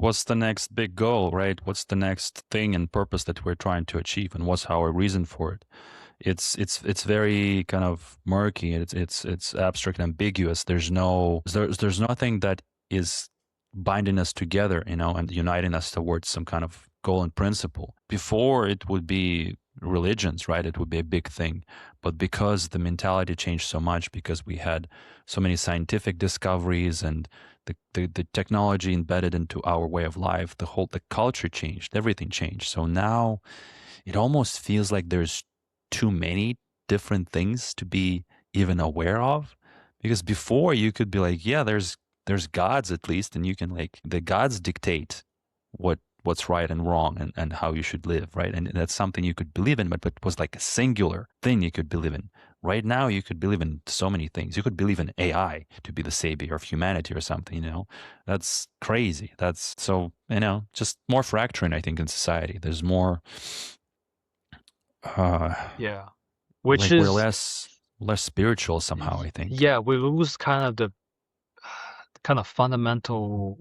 what's the next big goal, right? What's the next thing and purpose that we're trying to achieve, and what's our reason for it? It's very kind of murky. It's abstract and ambiguous. There's nothing that is binding us together, and uniting us towards some kind of goal and principle. Before it would be religions, right? It would be a big thing. But because the mentality changed so much, because we had so many scientific discoveries and the technology embedded into our way of life, the culture changed, everything changed. So now it almost feels like there's too many different things to be even aware of. Because before you could be like, yeah, there's gods at least, and you can like the gods dictate what's right and wrong and how you should live, right? And that's something you could believe in, but it was like a singular thing you could believe in. Right now, you could believe in so many things. You could believe in AI to be the savior of humanity or something. That's crazy. That's so, just more fracturing, I think, in society. There's more, uh, Yeah. Which like we're is, less spiritual somehow, I think. yeah, we lose kind of the kind of fundamental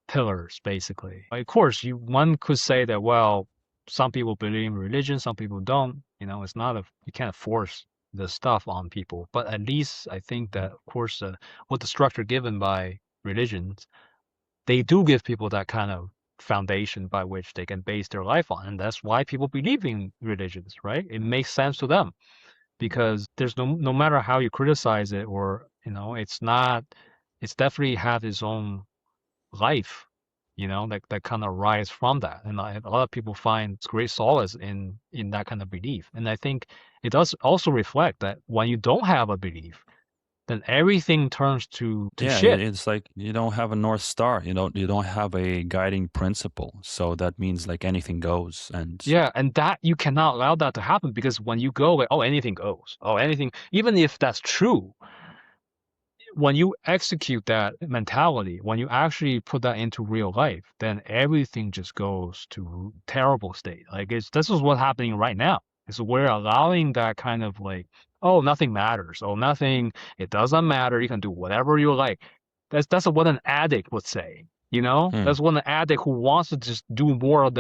pillars, basically. Of course, one could say that, well, some people believe in religion, some people don't. It's not you can't force the stuff on people. But at least I think that, of course, with the structure given by religions, they do give people that kind of foundation by which they can base their life on. And that's why people believe in religions, right? It makes sense to them because there's no matter how you criticize it or, it's not, it's definitely have its own life, that kind of rise from that. And a lot of people find great solace in that kind of belief. And I think it does also reflect that when you don't have a belief, then everything turns to Yeah, shit. it's like you don't have a North Star. You don't have a guiding principle. So that means like anything goes. And Yeah, and that you cannot allow that to happen because when you go like, oh, anything goes, oh, anything, even if that's true, when you execute that mentality, when you actually put that into real life, then everything just goes to terrible state. Like this is what's happening right now. Is we're allowing that kind of like, oh, nothing matters. Oh, nothing, it doesn't matter. You can do whatever you like. That's what an addict would say. hmm. That's what an addict who wants to just do more of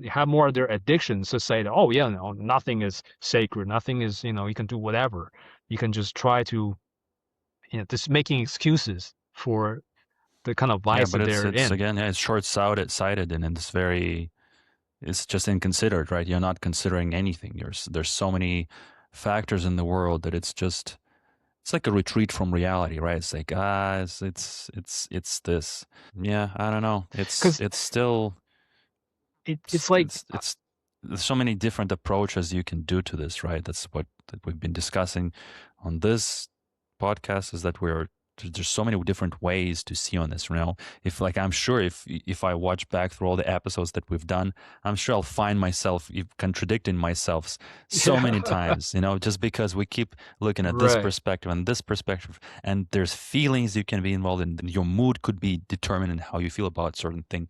have more of their addictions to say that, oh yeah, no, nothing is sacred. Nothing is, you can do whatever. You can just try to just making excuses for the kind of Yeah, vice but that it's they're it's in. again, yeah, it's short-sighted and it's just inconsiderate, right? You're not considering anything. There's so many factors in the world that it's like a retreat from reality, right? It's like it's this. Yeah, I don't know. It's Because it's still it's like, it's there's so many different approaches you can do to this, right? That's what that we've been discussing on this podcast is that there's so many different ways to see on this. If like I'm sure if I watch back through all the episodes that we've done, I'm sure I'll find myself contradicting myself so many yeah, times, just because we keep looking at this right. perspective and this perspective, and there's feelings you can be involved in. Your mood could be determined in how you feel about certain thing,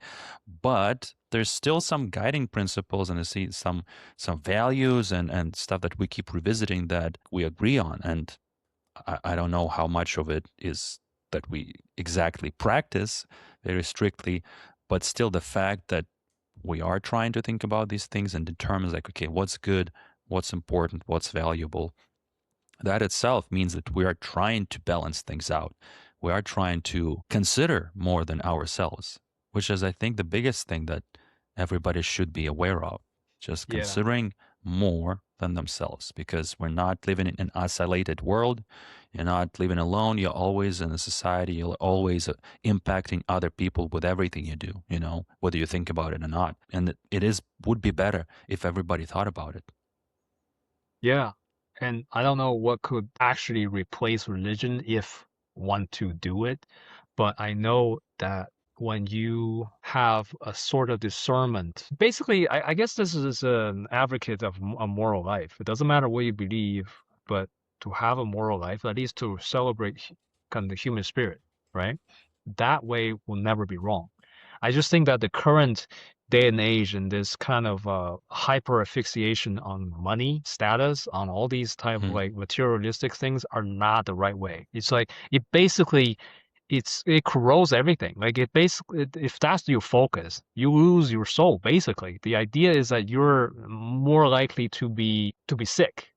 but there's still some guiding principles and I see some values and stuff that we keep revisiting that we agree on. And I don't know how much of it is that we exactly practice very strictly, but still the fact that we are trying to think about these things and determine like, okay, what's good, what's important, what's valuable, that itself means that we are trying to balance things out. We are trying to consider more than ourselves, which is, I think, the biggest thing that everybody should be aware of. Just Yeah, considering more than themselves because we're not living in an isolated world. You're not living alone. You're always in a society. You're always impacting other people with everything you do, whether you think about it or not. And would be better if everybody thought about it. yeah. And I don't know what could actually replace religion if one to do it, but I know that when you have a sort of discernment, basically, I guess this is an advocate of a moral life. It doesn't matter what you believe, but to have a moral life, at least to celebrate kind of the human spirit, right? That way will never be wrong. I just think that the current day and age and this kind of hyper fixation on money, status, on all these type of Hmm. like materialistic things are not the right way. It's like it basically it corrodes everything. Like it basically, if that's your focus, you lose your soul. Basically, the idea is that you're more likely to be sick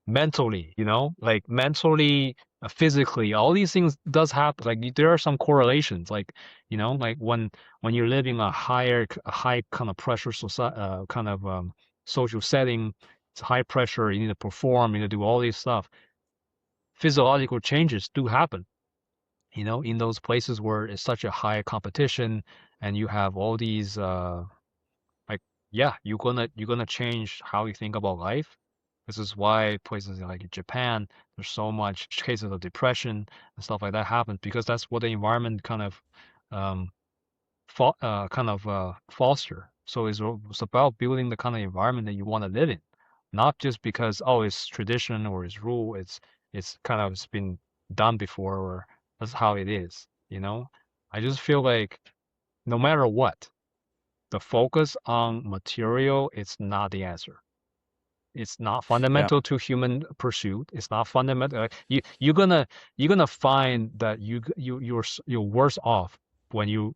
mentally, like mentally, physically, all these things does happen. Like there are some correlations, like like when you're living a high kind of pressure society, kind of social setting, it's high pressure. You need to perform, you need to do all these stuff. Physiological changes do happen, in those places where it's such a high competition and you have all these like yeah, you're gonna change how you think about life. This is why places like Japan, there's so much cases of depression and stuff like that happens because that's what the environment kind of um foster. So it's about building the kind of environment that you want to live in, not just because it's tradition or it's rule. It's been done before or that's how it is. I just feel like no matter what, the focus on material is not the answer. It's not Yeah. fundamental to human pursuit. It's not fundamental. You're gonna find that you're worse off when you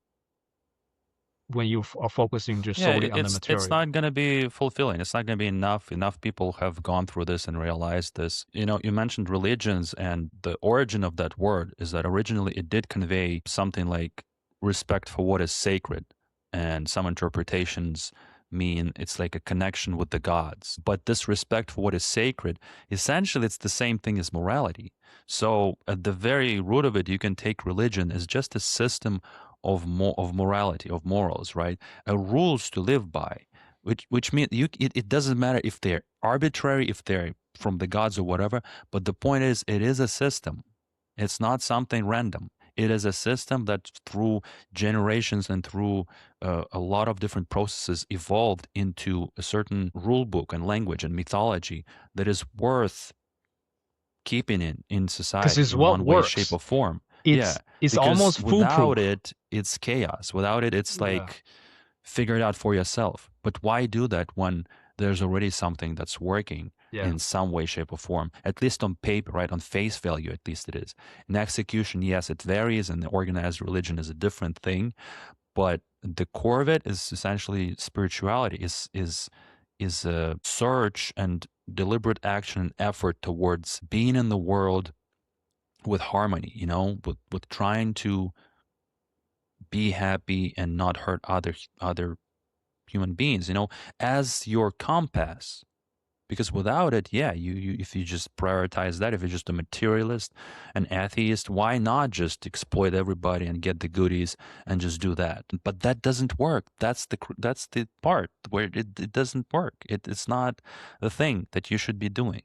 are focusing just Yeah, solely on the it's material. not going to be fulfilling. It's not going to be enough. Enough people have gone through this and realized this. You mentioned religions, and the origin of that word is that originally it did convey something like respect for what is sacred, and some interpretations mean it's like a connection with the gods. But this respect for what is sacred, essentially, it's the same thing as morality. So at the very root of it, you can take religion as just a system of morality, of morals, right? Rules to live by, which means it doesn't matter if they're arbitrary, if they're from the gods or whatever. But the point is, it is a system. It's not something random. It is a system that through generations and through a lot of different processes evolved into a certain rule book and language and mythology that is worth keeping in Because society it's in what one way, shape, works. or form. Yeah, It's because almost without foolproof. it, it's chaos. Without it, it's Yeah. like figure it out for yourself. But why do that when there's already something that's working Yeah. in some way, shape, or form? At least on paper, right? On face value, at least it is. In execution, yes, it varies, and the organized religion is a different thing. But the core of it is essentially spirituality. Is a search and deliberate action and effort towards being in the world with harmony, with trying to be happy and not hurt other human beings, as your compass. Because without it, yeah, you if you just prioritize that, if you're just a materialist, an atheist, why not just exploit everybody and get the goodies and just do that? But that doesn't work. That's the part where it doesn't work. It's not the thing that you should be doing.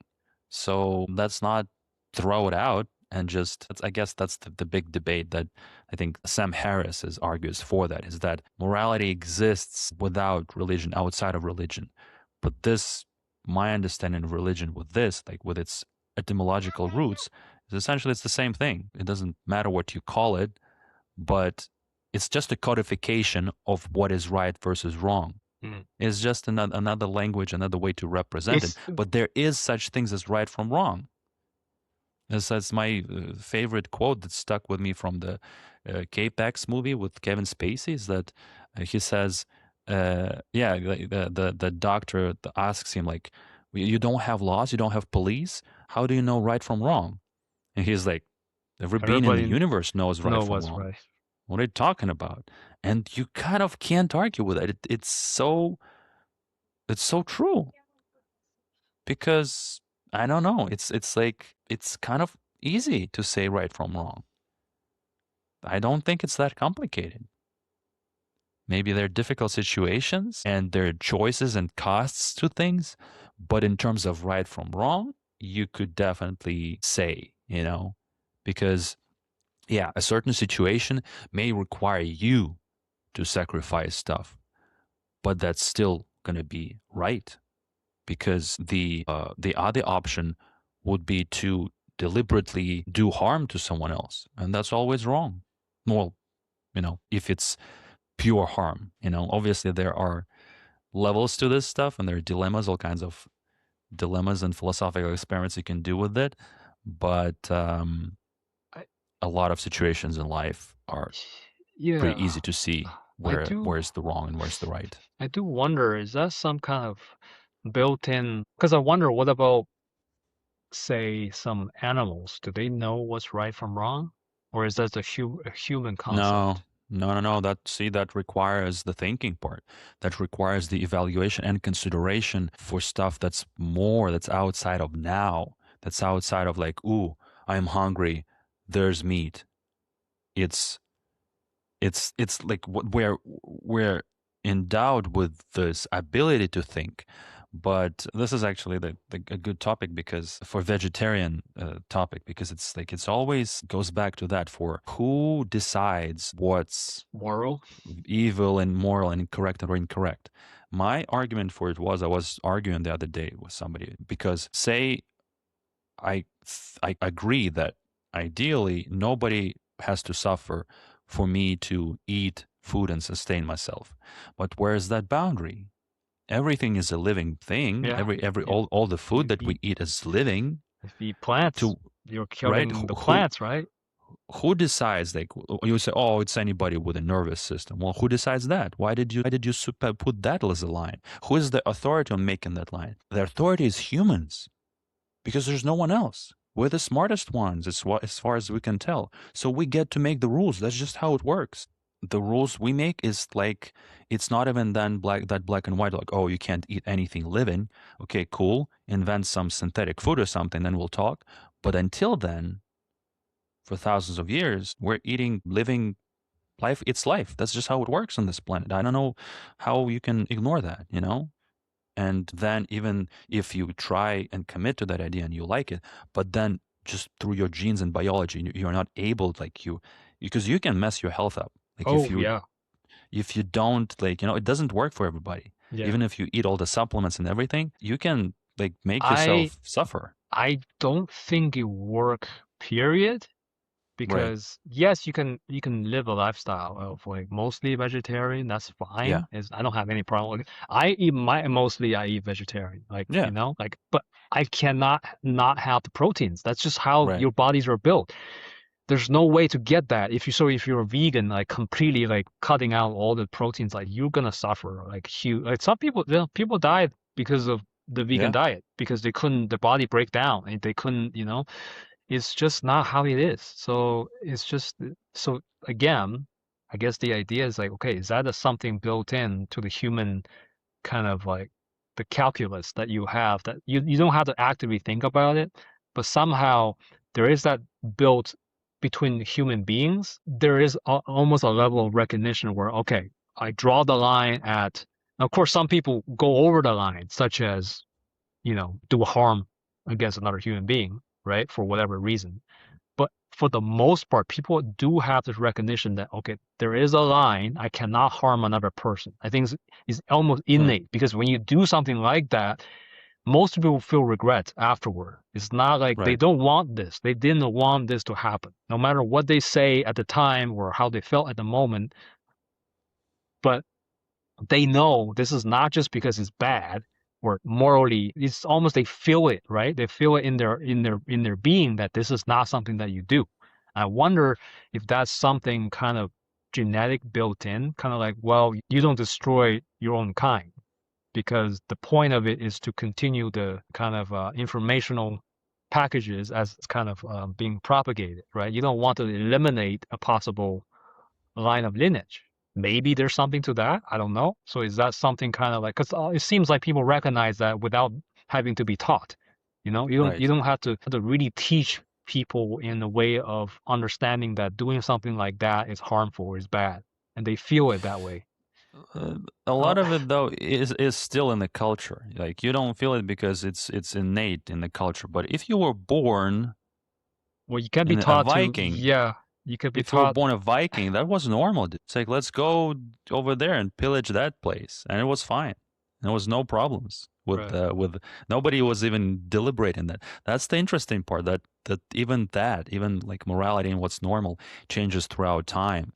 So let's not throw it out and just, I guess that's the big debate that I think Sam Harris argues for, that is that morality exists without religion, outside of religion. But this, my understanding of religion with this, like with its etymological roots, is essentially it's the same thing. It doesn't matter what you call it, but it's just a codification of what is right versus wrong. Mm. It's just another language, another way to represent it. It's But there is such things as right from wrong. That's my favorite quote that stuck with me from the K-Pax movie with Kevin Spacey, is that he says, yeah, the doctor asks him, like, you don't have laws, you don't have police. How do you know right from wrong? And he's like, every being in the everybody universe knows right know from what's wrong. right. What are you talking about? And you kind of can't argue with it. It's so true, because I don't know. It's like it's kind of easy to say right from wrong. I don't think it's that complicated. Maybe there are difficult situations and there are choices and costs to things, but in terms of right from wrong, you could definitely say, because yeah, a certain situation may require you to sacrifice stuff, but that's still going to be right, because the other option would be to deliberately do harm to someone else, and that's always wrong. Well, if it's pure harm, obviously there are levels to this stuff, and there are dilemmas, all kinds of dilemmas and philosophical experiments you can do with it. But I, a lot of situations in life are pretty Yeah, easy to see I do. where's the wrong and where's the right. I do wonder, is that some kind of built-in? Because I wonder, what about, say, some animals? Do they know what's right from wrong, or is that a human No, concept? no. That requires the thinking part. That requires the evaluation and consideration for stuff that's outside of now. That's outside of like, ooh, I'm hungry. There's meat. It's it's like what we're endowed with this ability to think. But this is actually a good topic because for vegetarian topic, because it's like it's always goes back to that for who decides what's Moral? evil and moral and correct or incorrect. My argument for it was I was arguing the other day with somebody because say I I agree that ideally nobody has to suffer for me to eat food and sustain myself. But where's that boundary? Everything is a living thing. Yeah, Every you, all the food you that eat, we eat is living. if you eat plants, To you're right? killing the plants, right? Who decides? Like you say, oh, it's anybody with a nervous system. Well, who decides that? Why did you put that as a line? Who is the authority on making that line? The authority is humans because there's no one else. We're the smartest ones as far as we can tell. So we get to make the rules. That's just how it works. The rules we make is like it's not even then black and white, like, oh, you can't eat anything living. Okay, cool. Invent some synthetic food or something, then we'll talk. But until then, for thousands of years, we're eating living life. It's life. That's just how it works on this planet. I don't know how you can ignore that, you know? And then even if you try and commit to that idea and you like it, but then just through your genes and biology, you're not able, like because you can mess your health up. Like Oh, yeah, if you don't, like, it doesn't work for everybody. yeah. Even if you eat all the supplements and everything, you can like make I yourself suffer. I don't think it work, period. Right. Because yes, you can live a lifestyle of like mostly vegetarian. That's Yeah. fine. Is I don't have any problem with it. I eat vegetarian. Like, Yeah. but I cannot not have the proteins. That's just how Right. your bodies are built. There's no way to get that. If you're a vegan, like completely like cutting out all the proteins, like you're gonna suffer. Like huge. Like some people, people died because of the vegan Yeah. diet because they couldn't the body break down and they couldn't, it's just not how it is. So it's just so again, I guess the idea is like, okay, is that something built in to the human kind of like the calculus that you have that you don't have to actively think about it, but somehow there is that built between human beings. There is almost a level of recognition where, okay, I draw the line at, of course, some people go over the line, such as, do harm against another human being, right? For whatever reason. But for the most part, people do have this recognition that, okay, there is a line. I cannot harm another person. I think it's almost Right. innate because when you do something like that, most people feel regret afterward. It's not like they Right. don't want this. They didn't want this to happen, no matter what they say at the time or how they felt at the moment. But they know this is not just because it's bad or morally, it's almost they feel it, right? They feel it in their being that this is not something that you do. I wonder if that's something kind of genetic built in, kind of like, well, you don't destroy your own kind because the point of it is to continue the kind of informational packages as it's kind of being propagated, right? You don't want to eliminate a possible line of lineage. Maybe there's something to that. I don't know. So is that something kind of like, because it seems like people recognize that without having to be taught. You Right. don't have to really teach people in a way of understanding that doing something like that is harmful or is bad, and they feel it that way. A Uh, lot of it though is still in the culture. Like you don't feel it because it's innate in the culture. But if you were born well, you can be in a taught to, Viking, yeah, you can be if you were taught, born a Viking, that was normal. It's like let's go over there and pillage that place, and it was fine. There was no problems right. with nobody was even deliberating that. That's the interesting part. That even like morality and what's normal changes throughout time.